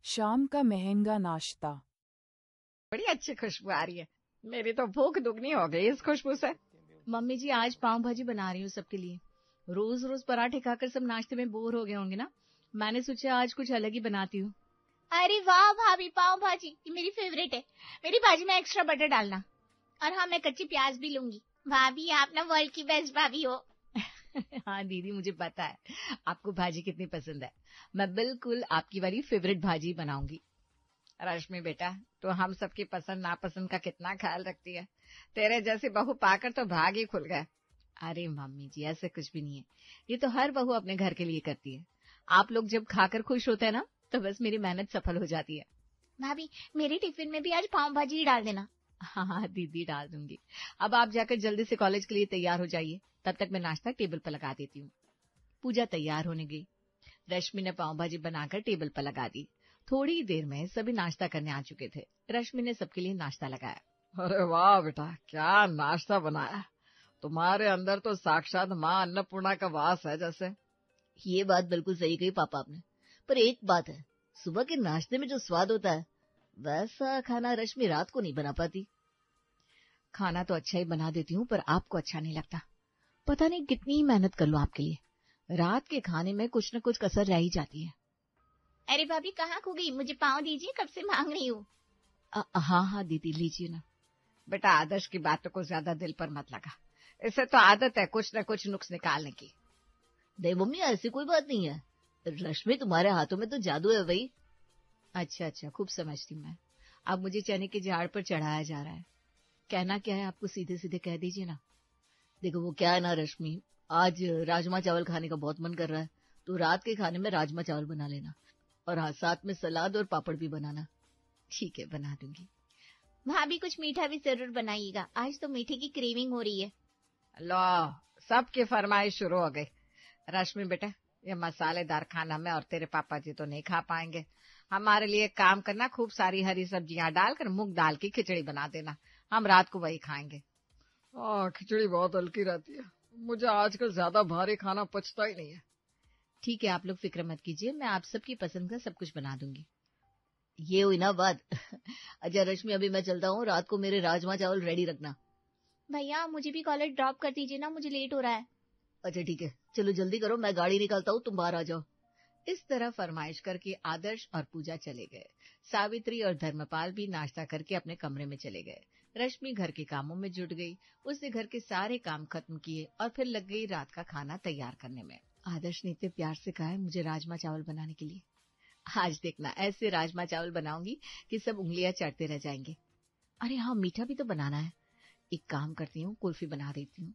शाम का महंगा नाश्ता। बड़ी अच्छी खुशबू आ रही है। मेरी तो भूख दुगनी हो गई इस खुशबू से। मम्मी जी आज पाव भाजी बना रही हूँ सबके लिए। रोज रोज पराठे खाकर सब नाश्ते में बोर हो गए होंगे ना, मैंने सोचा आज कुछ अलग ही बनाती हूँ। अरे वाह भाभी, पाव भाजी ये मेरी फेवरेट है। मेरी भाजी में एक्स्ट्रा बटर डालना। और हाँ, मैं कच्ची प्याज भी लूंगी। भाभी आप ना वर्ल्ड की बेस्ट भाभी हो। हाँ दीदी, मुझे पता है आपको भाजी कितनी पसंद है। मैं बिल्कुल आपकी वाली फेवरेट भाजी बनाऊंगी। रश्मि बेटा, तो हम सबकी पसंद नापसंद का कितना ख्याल रखती है। तेरे जैसी बहू पाकर तो भाग ही खुल गए। अरे मम्मी जी, ऐसे कुछ भी नहीं है। ये तो हर बहू अपने घर के लिए करती है। आप लोग जब खाकर खुश होते हैं ना, तो बस मेरी मेहनत सफल हो जाती है। भाभी मेरे टिफिन में भी आज पाव भाजी ही डाल देना। हाँ दीदी, डाल दूंगी। अब आप जाकर जल्दी से कॉलेज के लिए तैयार हो जाइए, तब तक मैं नाश्ता टेबल पर लगा देती हूँ। पूजा तैयार होने गई। रश्मि ने पाव भाजी बनाकर टेबल पर लगा दी। थोड़ी ही देर में सभी नाश्ता करने आ चुके थे। रश्मि ने सबके लिए नाश्ता लगाया। अरे वाह बेटा, क्या नाश्ता बनाया। तुम्हारे अंदर तो साक्षात माँ अन्नपूर्णा का वास है जैसे। ये बात बिल्कुल सही कही पापा आपने, पर एक बात है, सुबह के नाश्ते में जो स्वाद होता है वैसा खाना रश्मि रात को नहीं बना पाती। खाना तो अच्छा ही बना देती हूँ, पर आपको अच्छा नहीं लगता। पता नहीं कितनी ही मेहनत कर लो आपके लिए, रात के खाने में कुछ न कुछ कसर रह ही जाती है। अरे भाभी कहाँ खो गई, मुझे पाव दीजिए, कब से मांग रही हूँ। हाँ हाँ दीदी, लीजिए ना। बेटा आदर्श की बातों को ज्यादा दिल पर मत लगा। इसे तो आदत है कुछ न कुछ नुक्स निकालने की। नहीं मम्मी, ऐसी कोई बात नहीं है। रश्मि तुम्हारे हाथों में तो जादू है भाई। अच्छा, खूब समझती हूँ मैं। अब मुझे चने के झाड़ पर चढ़ाया जा रहा है। कहना क्या है आपको, सीधे सीधे कह दीजिए ना। देखो वो क्या है ना रश्मि, आज राजमा चावल खाने का बहुत मन कर रहा है, तो रात के खाने में राजमा चावल बना लेना। और हाँ, साथ में सलाद और पापड़ भी बनाना। ठीक है, बना दूंगी। भाभी कुछ मीठा भी जरूर बनाइएगा, आज तो मीठे की क्रेविंग हो रही है। लो, सबकी फरमाइश शुरू हो गई। रश्मि बेटा, ये मसालेदार खाना मैं और तेरे पापा जी तो नहीं खा पाएंगे। हमारे लिए काम करना, खूब सारी हरी सब्जियां डालकर मूंग दाल की खिचड़ी बना देना। हम रात को वही खाएंगे। खिचड़ी बहुत हल्की रहती है, मुझे आजकल ज्यादा भारी खाना पचता ही नहीं है। ठीक है, आप लोग फिक्र मत कीजिए, मैं आप सबकी पसंद का सब कुछ बना दूंगी। ये हुई ना बात। अच्छा रश्मि, अभी मैं चलता हूँ, रात को मेरे राजमा चावल रेडी रखना। भैया मुझे भी कॉलेज ड्रॉप कर दीजिए ना, मुझे लेट हो रहा है। अच्छा ठीक है, चलो जल्दी करो, मैं गाड़ी निकालता हूँ, तुम बाहर आ जाओ। इस तरह फरमाइश करके आदर्श और पूजा चले गए। सावित्री और धर्मपाल भी नाश्ता करके अपने कमरे में चले गए। रश्मि घर के कामों में जुट गई। उसने घर के सारे काम खत्म किए और फिर लग गई रात का खाना तैयार करने में। आदर्श ने इतने प्यार से कहा है मुझे राजमा चावल बनाने के लिए। आज देखना, ऐसे राजमा चावल बनाऊंगी कि सब उंगलियां चाटते रह जाएंगे। अरे हाँ, मीठा भी तो बनाना है। एक काम करती हूँ, कुल्फी बना देती हूँ।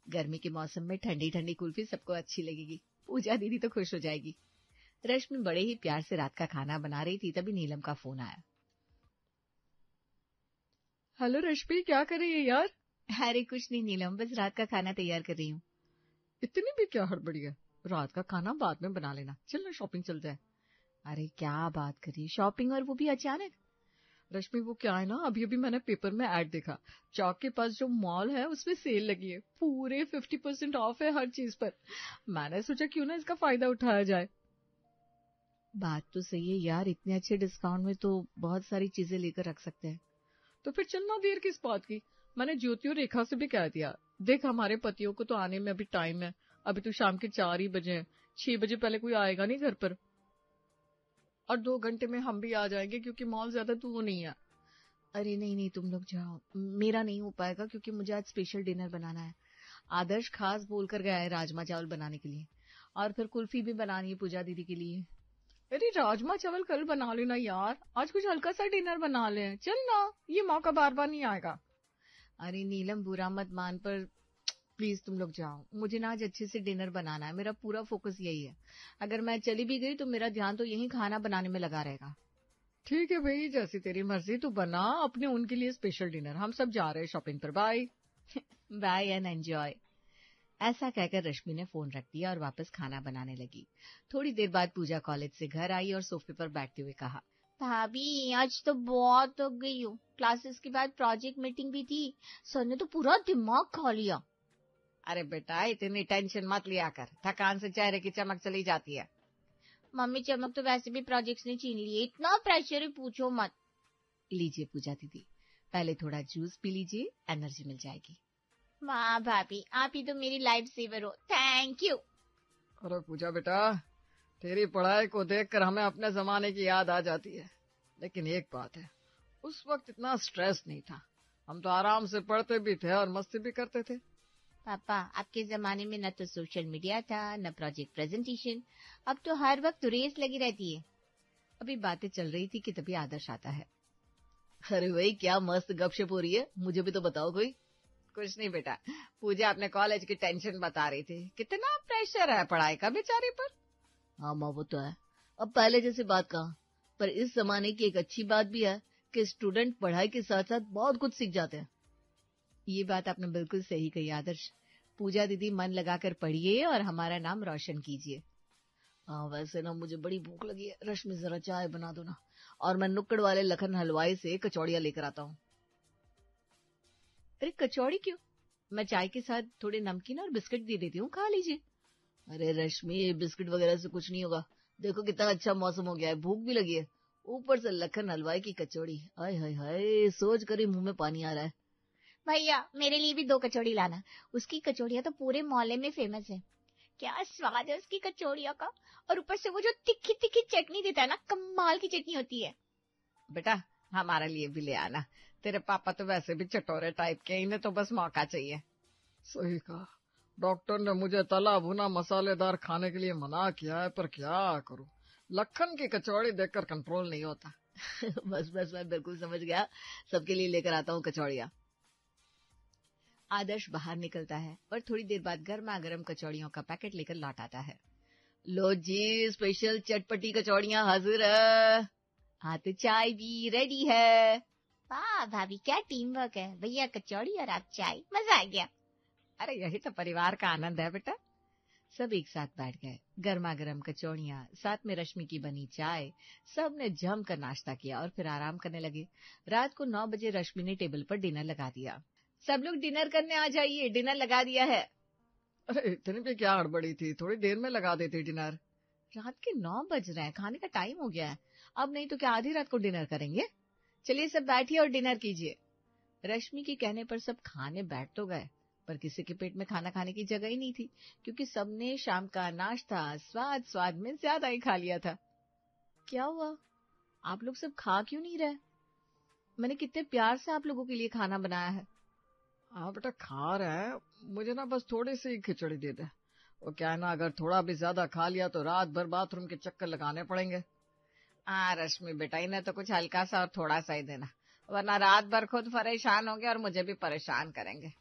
गर्मी के मौसम में ठंडी ठंडी कुल्फी सबको अच्छी लगेगी। पूजा दीदी तो खुश हो जाएगी। रश्मि बड़े ही प्यार से रात का खाना बना रही थी, तभी नीलम का फोन आया। हेलो रश्मि, क्या कर रही है यार? अरे कुछ नहीं नीलम, बस रात का खाना तैयार कर रही हूँ। इतनी भी क्या हड़बड़ी है? रात का खाना बाद में बना लेना, चलना शॉपिंग चल जाए। अरे क्या बात करी, शॉपिंग और वो भी अचानक? रश्मि वो क्या है ना, अभी अभी मैंने पेपर में ऐड देखा, चौक के पास जो मॉल है उसमें सेल लगी है, पूरे 50% ऑफ है हर चीज पर। मैंने सोचा क्यों ना इसका फायदा उठाया जाए। बात तो सही है यार, इतने अच्छे डिस्काउंट में तो बहुत सारी चीजें लेकर रख सकते हैं। तो फिर चलना, देर किस बात की। मैंने ज्योति और रेखा से भी कह दिया। देख हमारे पतियों को तो आने में अभी टाइम है, अभी तो शाम के 4 ही बजे हैं, 6 बजे पहले कोई आएगा नहीं घर पर। और 2 घंटे में हम भी आ जाएंगे क्योंकि मॉल ज्यादा दूर नहीं है। अरे नहीं, तुम लोग जाओ, मेरा नहीं हो पाएगा क्योंकि मुझे आज स्पेशल डिनर बनाना है। आदर्श खास बोलकर गया है राजमा चावल बनाने के लिए, और फिर कुल्फी भी बनानी है पूजा दीदी के लिए। अरे राजमा चावल कल बना लेना यार, आज कुछ हल्का सा डिनर बना ले, चल ना, ये मौका बार बार नहीं आएगा। अरे नीलम, बुरा मत मान, पर प्लीज तुम लोग जाओ, मुझे ना आज अच्छे से डिनर बनाना है, मेरा पूरा फोकस यही है। अगर मैं चली भी गई तो मेरा ध्यान तो यही खाना बनाने में लगा रहेगा। ठीक है भाई, जैसी तेरी मर्जी, तू बना अपने उनके लिए स्पेशल डिनर, हम सब जा रहे हैं शॉपिंग पर। Bye bye and enjoy. ऐसा कहकर रश्मि ने फोन रख दिया और वापस खाना बनाने लगी। थोड़ी देर बाद पूजा कॉलेज से घर आई और सोफे पर बैठते हुए कहा, भाभी आज तो बहुत थक गई हूँ, क्लासेस के बाद प्रोजेक्ट मीटिंग भी थी, सर ने तो पूरा दिमाग खा लिया। अरे बेटा, इतनी टेंशन मत लिया कर, थकान से चेहरे की चमक चली जाती है। मम्मी चमक तो वैसे भी प्रोजेक्ट्स ने छीन लिए, इतना प्रेशर है पूछो मत। लीजिए पूजा दीदी, पहले थोड़ा जूस पी लीजिए, एनर्जी मिल जाएगी। वाह भाभी, आप ही तो मेरी लाइफ सेवर हो, थैंक यू। अरे पूजा बेटा, तेरी पढ़ाई को देखकर हमें अपने जमाने की याद आ जाती है। लेकिन एक बात है, उस वक्त इतना स्ट्रेस नहीं था, हम तो आराम से पढ़ते भी थे और मस्ती भी करते थे। पापा, आपके जमाने में न तो सोशल मीडिया था, न प्रोजेक्ट प्रेजेंटेशन, अब तो हर वक्त रेस लगी रहती है। अभी बातें चल रही थी कि तभी आदर्श आता है। अरे भाई, क्या मस्त गपशप हो रही है, मुझे भी तो बताओ कोई। कुछ नहीं बेटा, पूजा अपने कॉलेज की टेंशन बता रही थी, कितना प्रेशर है पढ़ाई का बेचारी पर। हाँ माँ, वो तो है, अब पहले जैसी बात कहाँ। पर इस जमाने की एक अच्छी बात भी है कि स्टूडेंट पढ़ाई के साथ साथ बहुत कुछ सीख जाते हैं। ये बात आपने बिल्कुल सही कही आदर्श। पूजा दीदी, मन लगाकर पढ़िए और हमारा नाम रोशन कीजिए। हाँ, वैसे ना मुझे बड़ी भूख लगी है, रश्मि जरा चाय बना दो ना, और मैं नुक्कड़ वाले लखन हलवाई से कचौड़ियाँ लेकर आता हूँ। अरे कचौड़ी क्यों? मैं चाय के साथ थोड़े नमकीन और बिस्किट दे देती हूँ, खा लीजिए। अरे रश्मि, बिस्किट वगैरह से कुछ नहीं होगा, देखो कितना अच्छा मौसम हो गया है, भूख भी लगी है, ऊपर से लखन हलवाई की कचौड़ी, हाय हाय हाय, सोच कर ही मुंह में पानी आ रहा है। भैया, मेरे लिए भी 2 कचौड़ी लाना, उसकी कचौड़ियाँ तो पूरे मोहल्ले में फेमस है। क्या स्वाद है उसकी कचौड़ियों का, और ऊपर से वो जो तिखी तिखी चटनी देता है ना, कमाल की चटनी होती है। बेटा, हमारे लिए भी ले आना, तेरे पापा तो वैसे भी चटोरे टाइप के, इन्हें तो बस मौका चाहिए। सही कहा, डॉक्टर ने मुझे तला भुना मसालेदार खाने के लिए मना किया है, पर क्या करूं, लखन की कचौड़ी देखकर कंट्रोल नहीं होता। बस बस, मैं बिल्कुल समझ गया, सबके लिए लेकर आता हूँ कचौड़ियाँ। आदर्श बाहर निकलता है और थोड़ी देर बाद गर्मा गर्म कचौड़ियों का पैकेट लेकर लौट आता है। लो जी, स्पेशल चटपटी कचौड़ियाँ हाजिर है। हाँ तो चाय भी रेडी है। वाह भाभी, क्या टीम वर्क है, भैया कचौड़ी और आप चाय, मजा आ गया। अरे यही तो परिवार का आनंद है बेटा। सब एक साथ बैठ गए, गर्मा गर्म कचौड़ियाँ, साथ में रश्मि की बनी चाय, सब ने जमकर नाश्ता किया और फिर आराम करने लगे। रात को 9 बजे रश्मि ने टेबल पर डिनर लगा दिया। सब लोग डिनर करने आ जाइए, डिनर लगा दिया है। अरे इतनी भी क्या हड़बड़ी थी, थोड़ी देर में लगा देते डिनर। रात के 9 बज रहे हैं, खाने का टाइम हो गया है, अब नहीं तो क्या आधी रात को डिनर करेंगे। चलिए सब बैठिए और डिनर कीजिए। रश्मि के कहने पर सब खाने बैठ तो गए, पर किसी के पेट में खाना खाने की जगह ही नहीं थी, क्योंकि सबने शाम का नाश्ता स्वाद स्वाद में ज्यादा ही खा लिया था। क्या हुआ, आप लोग सब खा क्यों नहीं रहे? मैंने कितने प्यार से आप लोगों के लिए खाना बनाया है। हाँ बेटा, खा रहे हैं, मुझे ना बस थोड़ी सी खिचड़ी दे दे। वो क्या है ना, अगर थोड़ा भी ज्यादा खा लिया तो रात भर बाथरूम के चक्कर लगाने पड़ेंगे। हाँ रश्मि बेटा, इन्हें तो कुछ हल्का सा और थोड़ा सा ही देना, वरना रात भर खुद परेशान होंगे और मुझे भी परेशान करेंगे।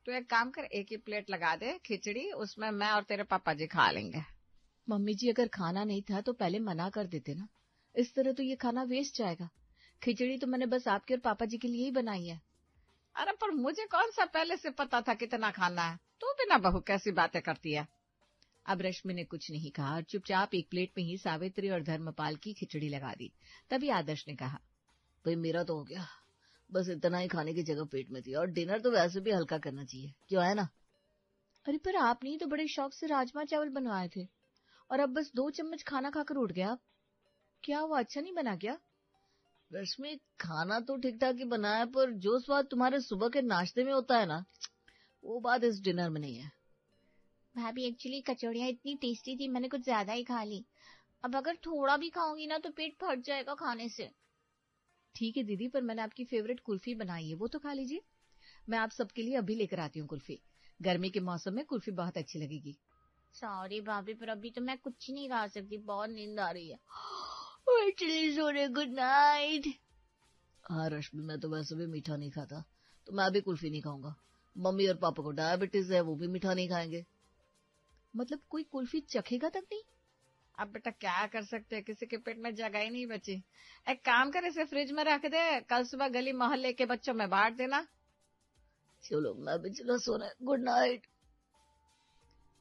तो एक काम कर, एक ही प्लेट लगा दे खिचड़ी, उसमें मैं और तेरे पापा जी खा लेंगे। मम्मी जी, अगर खाना नहीं था तो पहले मना कर देते ना, इस तरह तो ये खाना वेस्ट जाएगा। खिचड़ी तो मैंने बस आपके और पापा जी के लिए ही बनाई है। अरे पर मुझे कौन सा पहले से पता था कितना खाना है, तू बिना बहू कैसी बातें करती है। अब रश्मि ने कुछ नहीं कहा और चुपचाप एक प्लेट में ही सावित्री और धर्मपाल की खिचड़ी लगा दी। तभी आदर्श ने कहा, भाई मेरा तो हो गया, बस इतना ही खाने की जगह पेट में थी, और डिनर तो वैसे भी हल्का करना चाहिए, क्यों है ना। अरे पर आपने ही तो बड़े शौक से राजमा चावल बनवाए थे, और अब बस 2 चम्मच खाना खाकर उठ गया आप। क्या वो अच्छा नहीं बना क्या? रश्मि, खाना तो ठीक ठाक ही बना है, पर जो स्वाद तुम्हारे सुबह के नाश्ते में होता है ना, वो बात इस डिनर में नहीं है। भाभी, एक्चुअली कचौड़ियाँ इतनी टेस्टी थी, मैंने कुछ ज्यादा ही खा ली। अब अगर थोड़ा भी खाऊंगी ना तो पेट फट जाएगा खाने से। ठीक है दीदी, पर मैंने आपकी फेवरेट कुल्फी बनाई है, वो तो खा लीजिए। मैं आप सबके लिए अभी लेकर आती हूँ कुल्फी, गर्मी के मौसम में कुल्फी बहुत अच्छी लगेगी। सॉरी भाभी, पर अभी तो मैं कुछ नहीं खा सकती, बहुत नींद आ रही है। Good night. हाँ रश्मि, मैं तो वैसे भी मीठा नहीं खाता, तो मैं भी कुल्फी नहीं खाऊंगा। मम्मी और पापा को डायबिटीज है, वो भी मीठा नहीं खाएंगे। मतलब कोई कुल्फी चखेगा तक नहीं? अब बेटा क्या कर सकते हैं, किसी के पेट में जगह ही नहीं बची। एक काम कर, इसे फ्रिज में रख दे, कल सुबह गली मोहल्ले के बच्चों में बांट देना। चलो मैं भी चला सोने, गुड नाइट।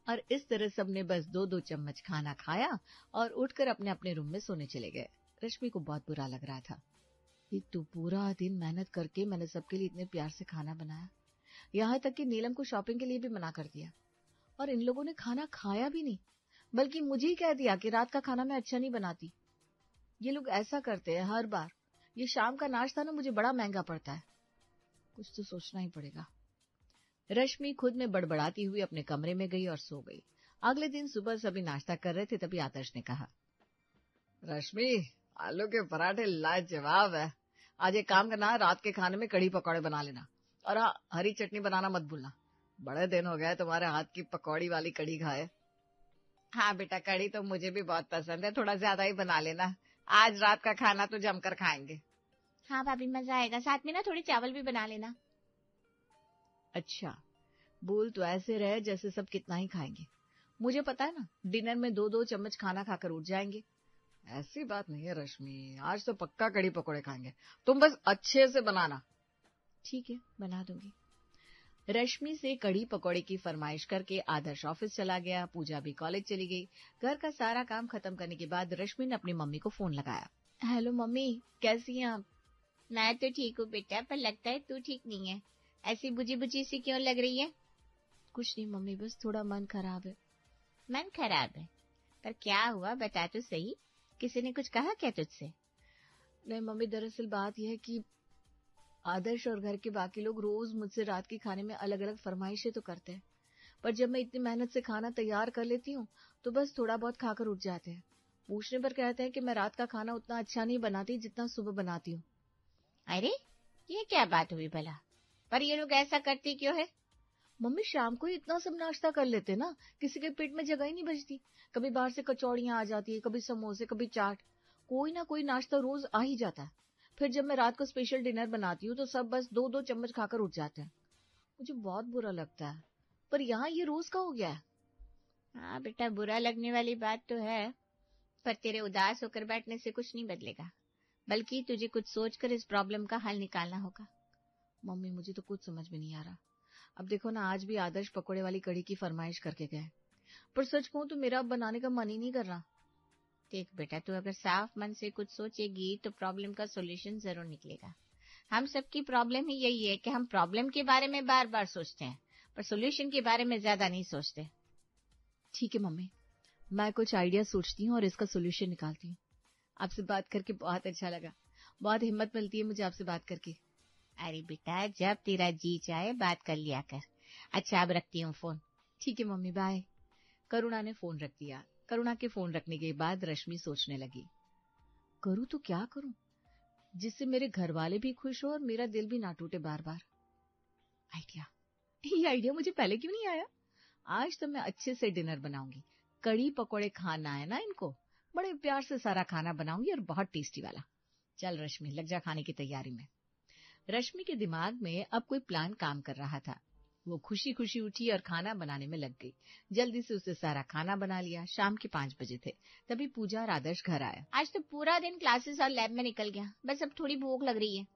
और इस तरह सबने बस 2-2 चम्मच खाना खाया और उठकर अपने अपने रूम में सोने चले गए। रश्मि को बहुत बुरा लग रहा था। एक तो पूरा दिन मेहनत करके मैंने सबके लिए इतने प्यार से खाना बनाया, यहाँ तक कि नीलम को शॉपिंग के लिए भी मना कर दिया, और इन लोगों ने खाना खाया भी नहीं। बल्कि मुझे ही कह दिया कि रात का खाना मैं अच्छा नहीं बनाती। ये लोग ऐसा करते हैं हर बार। ये शाम का नाश्ता ना मुझे बड़ा महंगा पड़ता है। कुछ तो सोचना ही पड़ेगा। रश्मि खुद में बड़बड़ाती हुई अपने कमरे में गई और सो गई। अगले दिन सुबह सभी नाश्ता कर रहे थे, तभी आदर्श ने कहा, रश्मि, आलू के पराठे लाजवाब है। आज एक काम करना, रात के खाने में कढ़ी पकौड़े बना लेना, और हाँ, हरी चटनी बनाना मत भूलना। बड़े दिन हो गए तुम्हारे हाथ की पकौड़ी वाली कढ़ी खाए। हाँ बेटा, कढ़ी तो मुझे भी बहुत पसंद है, थोड़ा ज्यादा ही बना लेना। आज रात का खाना तो जमकर खाएंगे। हाँ भाभी, मजा आएगा। साथ में ना थोड़े चावल भी बना लेना। अच्छा, बोल तो ऐसे रहे जैसे सब कितना ही खाएंगे। मुझे पता है ना, डिनर में 2-2 चम्मच खाना खाकर उठ जाएंगे। ऐसी बात नहीं है रश्मि, आज तो पक्का कढ़ी पकौड़े खाएंगे। तुम बस अच्छे से बनाना। ठीक है, बना दूंगी। रश्मि से कढ़ी पकौड़े की फरमाइश करके आदर्श ऑफिस चला गया। पूजा भी कॉलेज चली गई। घर का सारा काम खत्म करने के बाद रश्मि ने अपनी मम्मी को फोन लगाया। हेलो मम्मी, कैसी हैं आप? मैं तो ठीक हूँ बेटा, पर लगता है तू ठीक नहीं है। ऐसी बुझी बुझी सी क्यों लग रही है? कुछ नहीं मम्मी, बस थोड़ा मन खराब है। मन खराब है? पर क्या हुआ, बता तो सही। किसी ने कुछ कहा क्या तुझसे? नहीं मम्मी, दरअसल बात यह है कि आदर्श और घर के बाकी लोग रोज मुझसे रात के खाने में अलग अलग फरमाइशें तो करते हैं, पर जब मैं इतनी मेहनत से खाना तैयार कर लेती हूँ तो बस थोड़ा बहुत खाकर उठ जाते हैं। पूछने पर कहते हैं कि मैं रात का खाना उतना अच्छा नहीं बनाती जितना सुबह बनाती हूँ। अरे, ये क्या बात हुई भला? पर ये लोग ऐसा करते क्यों है? मम्मी, शाम को ही इतना सब नाश्ता कर लेते ना, किसी के पेट में जगह ही नहीं बचती। कभी बाहर से कचौड़ियां आ जाती है, कभी समोसे, कभी चाट, कोई ना कोई नाश्ता रोज आ ही जाता है। फिर जब मैं रात को स्पेशल डिनर बनाती हूँ तो सब बस 2-2 चम्मच खाकर उठ जाते हैं। मुझे बहुत बुरा लगता है, पर यहाँ ये रोज का हो गया है। हाँ बेटा, बुरा लगने वाली बात तो है, पर तेरे उदास होकर बैठने से कुछ नहीं बदलेगा, बल्कि तुझे कुछ सोचकर इस प्रॉब्लम का हल निकालना होगा। मम्मी, मुझे तो कुछ समझ में नहीं आ रहा। अब देखो ना, आज भी आदर्श पकौड़े वाली कढ़ी की फरमाइश करके गए, पर सच कहूं तो मेरा अब बनाने का मन ही नहीं कर रहा। देख बेटा, तू अगर साफ मन से कुछ सोचेगी तो प्रॉब्लम का सॉल्यूशन जरूर निकलेगा। हम सबकी प्रॉब्लम ही यही है कि हम प्रॉब्लम के बारे में बार बार सोचते हैं, पर सॉल्यूशन के बारे में ज्यादा नहीं सोचते। ठीक है मम्मी, मैं कुछ आइडिया सोचती हूँ और इसका सोल्यूशन निकालती हूँ। आपसे बात करके बहुत अच्छा लगा। बहुत हिम्मत मिलती है मुझे आपसे बात करके। अरे बेटा, जब तेरा जी चाहे बात कर लिया कर। अच्छा, अब रखती हूँ फोन। ठीक है मम्मी, बाय। करुणा ने फोन रख दिया। करुणा के फोन रखने के बाद रश्मि सोचने लगी, करूँ तो क्या करूँ जिससे मेरे घर वाले भी खुश हो और मेरा दिल भी ना टूटे बार बार। आइडिया, ये आइडिया मुझे पहले क्यों नहीं आया? आज तो मैं अच्छे से डिनर बनाऊंगी। कढ़ी पकौड़े खाना है ना इनको, बड़े प्यार से सारा खाना बनाऊंगी और बहुत टेस्टी वाला। चल रश्मि, लग जा खाने की तैयारी में। रश्मि के दिमाग में अब कोई प्लान काम कर रहा था। वो खुशी खुशी उठी और खाना बनाने में लग गई। जल्दी से उसे सारा खाना बना लिया। शाम के 5 बजे थे, तभी पूजा और आदर्श घर आया। आज तो पूरा दिन क्लासेस और लैब में निकल गया, बस अब थोड़ी भूख लग रही है।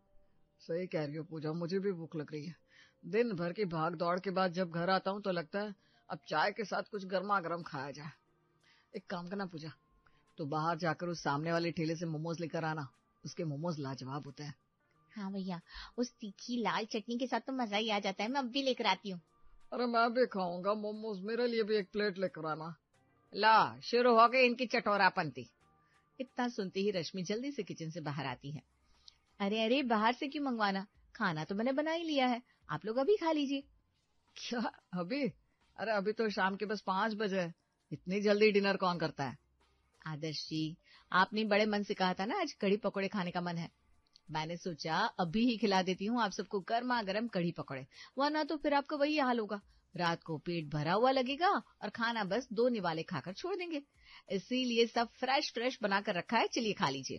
सही कह रही हो पूजा, मुझे भी भूख लग रही है। दिन भर की भाग दौड़ के बाद जब घर आता हूँ तो लगता है अब चाय के साथ कुछ गर्मा गर्म खाया जाए। एक काम करना पूजा, तो बाहर जाकर उस सामने वाले ठेले से मोमोज लेकर आना। उसके मोमोज लाजवाब होते हैं। हाँ भैया, उस तीखी लाल चटनी के साथ तो मजा ही आ जाता है। मैं अब भी लेकर आती हूँ। अरे मैं भी खाऊंगा मोमोज, मेरे लिए भी एक प्लेट लेकर आना। ला, शुरू हो गई इनकी चटोरापंती। इतना सुनते ही रश्मि जल्दी से किचन से बाहर आती है। अरे अरे, बाहर से क्यों मंगवाना, खाना तो मैंने बना ही लिया है, आप लोग अभी खा लीजिए। क्या अभी? अरे अभी तो शाम के बस 5 बजे है, इतनी जल्दी डिनर कौन करता है? आदर्श जी, आपने बड़े मन से कहा था ना आज कढ़ी पकौड़े खाने का मन है। मैंने सोचा अभी ही खिला देती हूँ आप सबको गर्मा गर्म कढ़ी पकौड़े, वरना तो फिर आपका वही हाल होगा। रात को पेट भरा हुआ लगेगा और खाना बस 2 निवाले खाकर छोड़ देंगे। इसीलिए सब फ्रेश फ्रेश बनाकर रखा है, चलिए खा लीजिए।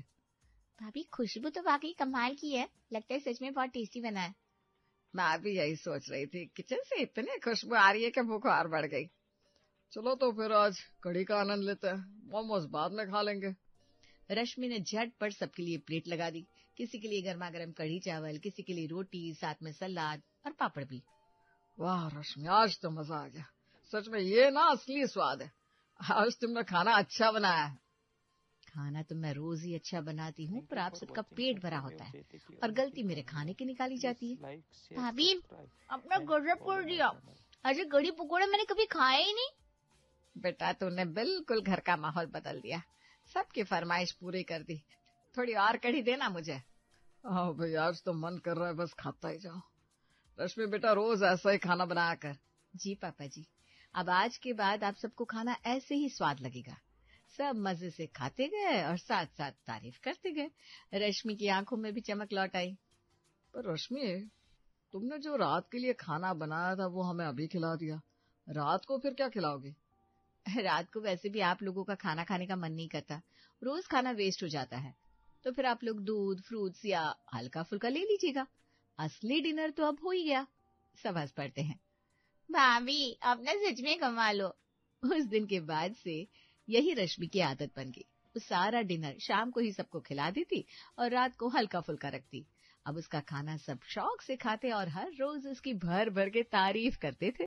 भाभी, खुशबू तो वाकई कमाल की है, लगता है सच में बहुत टेस्टी बना है। मैं भी यही सोच रही थी, किचन से इतनी खुशबू आ रही है कि भूख और बढ़ गई। चलो तो फिर आज कढ़ी का आनंद लेते हैं, मोमोज बाद में खा लेंगे। रश्मि ने झटपट सबके लिए प्लेट लगा दी। किसी के लिए गर्मा गर्म कढ़ी चावल, किसी के लिए रोटी, साथ में सलाद और पापड़ भी। वाह रश्मि, आज तो मजा आ गया। सच में ये ना असली स्वाद है। आज तुमने खाना अच्छा बनाया है। खाना तो मैं रोज ही अच्छा बनाती हूँ, पर आप सबका पेट भरा होता है और गलती मेरे खाने की निकाली जाती है। भाभी, अपना गजब कर दिया। ऐसे कढ़ी पकौड़े मैंने कभी खाए ही नहीं। बेटा तूने बिल्कुल घर का माहौल बदल दिया, सबकी फरमाइश पूरी कर दी। थोड़ी और कढ़ी देना मुझे। हाँ भाई, आज तो मन कर रहा है बस खाता ही जाओ। रश्मि बेटा, रोज ऐसा ही खाना बनाया कर। जी पापा जी, अब आज के बाद आप सबको खाना ऐसे ही स्वाद लगेगा। सब मजे से खाते गए और साथ साथ तारीफ करते गए। रश्मि की आंखों में भी चमक लौट आई। पर रश्मि, तुमने जो रात के लिए खाना बनाया था वो हमें अभी खिला दिया, रात को फिर क्या खिलाओगे? रात को वैसे भी आप लोगों का खाना खाने का मन नहीं करता, रोज खाना वेस्ट हो जाता है, तो फिर आप लोग दूध, फ्रूट्स या हल्का फुल्का ले लीजिएगा। असली डिनर तो अब हो ही गया। सब हंस पड़ते हैं। भाभी अब ना सच में कमा लो। उस दिन के बाद से यही रश्मि की आदत बन गई। वो सारा डिनर शाम को ही सबको खिला देती और रात को हल्का फुल्का रखती। अब उसका खाना सब शौक से खाते और हर रोज उसकी भर भर के तारीफ करते थे।